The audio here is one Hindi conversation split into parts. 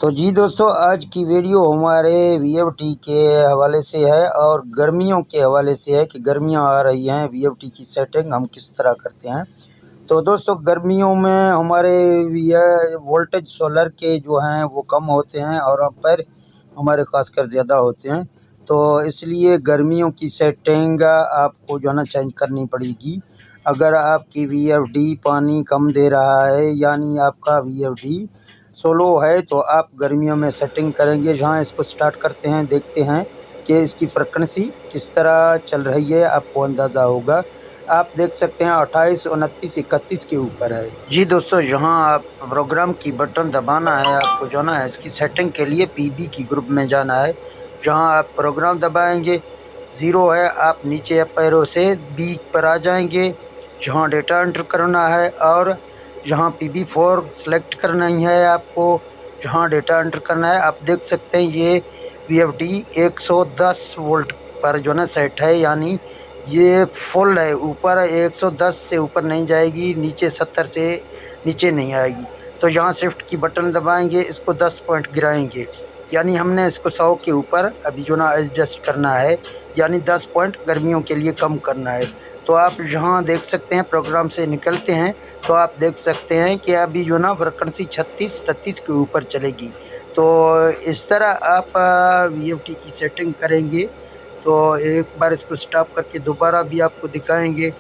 तो जी दोस्तों, आज की वीडियो हमारे वीएफटी के हवाले से है और गर्मियों के हवाले से है कि गर्मियां आ रही हैं, वीएफटी की सेटिंग हम किस तरह करते हैं। तो दोस्तों, गर्मियों में हमारे वोल्टेज सोलर के जो हैं वो कम होते हैं और एम्पेयर हमारे खासकर ज़्यादा होते हैं। तो इसलिए गर्मियों की सेटिंग आपको जो है ना चेंज करनी पड़ेगी। अगर आपकी वीएफडी पानी कम दे रहा है, यानी आपका वीएफडी स्लो है, तो आप गर्मियों में सेटिंग करेंगे। जहाँ इसको स्टार्ट करते हैं, देखते हैं कि इसकी फ्रिक्वेंसी किस तरह चल रही है, आपको अंदाज़ा होगा। आप देख सकते हैं 28, 29, 31 के ऊपर है। जी दोस्तों, यहाँ आप प्रोग्राम की बटन दबाना है। आपको जाना है इसकी सेटिंग के लिए पीबी की ग्रुप में जाना है। जहाँ आप प्रोग्राम दबाएंगे, ज़ीरो है, आप नीचे पैरों से बीच पर आ जाएंगे। जहाँ डेटा एंटर करना है और जहाँ PB4 सेलेक्ट करना ही है आपको, जहाँ डेटा एंटर करना है। आप देख सकते हैं ये VFD 110 वोल्ट पर जो ना सेट है, यानी ये फुल है। ऊपर 110 से ऊपर नहीं जाएगी, नीचे 70 से नीचे नहीं आएगी। तो यहाँ शिफ्ट की बटन दबाएंगे, इसको 10 पॉइंट गिराएंगे, यानी हमने इसको 100 के ऊपर अभी जो ना एडजस्ट करना है, यानी 10 पॉइंट गर्मियों के लिए कम करना है। तो आप यहाँ देख सकते हैं, प्रोग्राम से निकलते हैं तो आप देख सकते हैं कि अभी जो ना फ्रिक्वेंसी 36-33 के ऊपर चलेगी। तो इस तरह आप VFD की सेटिंग करेंगे। तो एक बार इसको स्टॉप करके दोबारा भी आपको दिखाएंगे।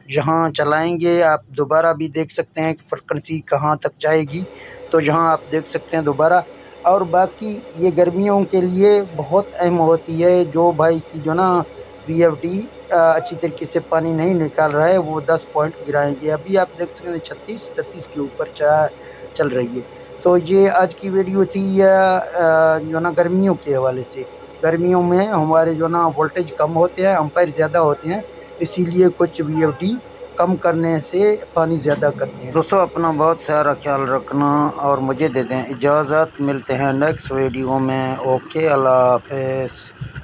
जहाँ चलाएंगे आप दोबारा भी देख सकते हैं कि फ्रिक्वेंसी कहाँ तक जाएगी। तो जहाँ आप देख सकते हैं दोबारा। और बाकी ये गर्मियों के लिए बहुत अहम होती है। जो भाई की जो ना VFD अच्छी तरीके से पानी नहीं निकाल रहा है, वो 10 पॉइंट गिराएंगे। अभी आप देख सकते हैं 36-33 के ऊपर चल रही है। तो ये आज की वीडियो थी जो ना गर्मियों के हवाले से। गर्मियों में हमारे जो ना वोल्टेज कम होते हैं, एम्पायर ज़्यादा होते हैं, इसीलिए कुछ VFD कम करने से पानी ज़्यादा करते हैं। दोस्तों, अपना बहुत सारा ख्याल रखना और मुझे दे दें इजाज़त। मिलते हैं नेक्स्ट वीडियो में। ओके, अल्लाह हाफ़िज़।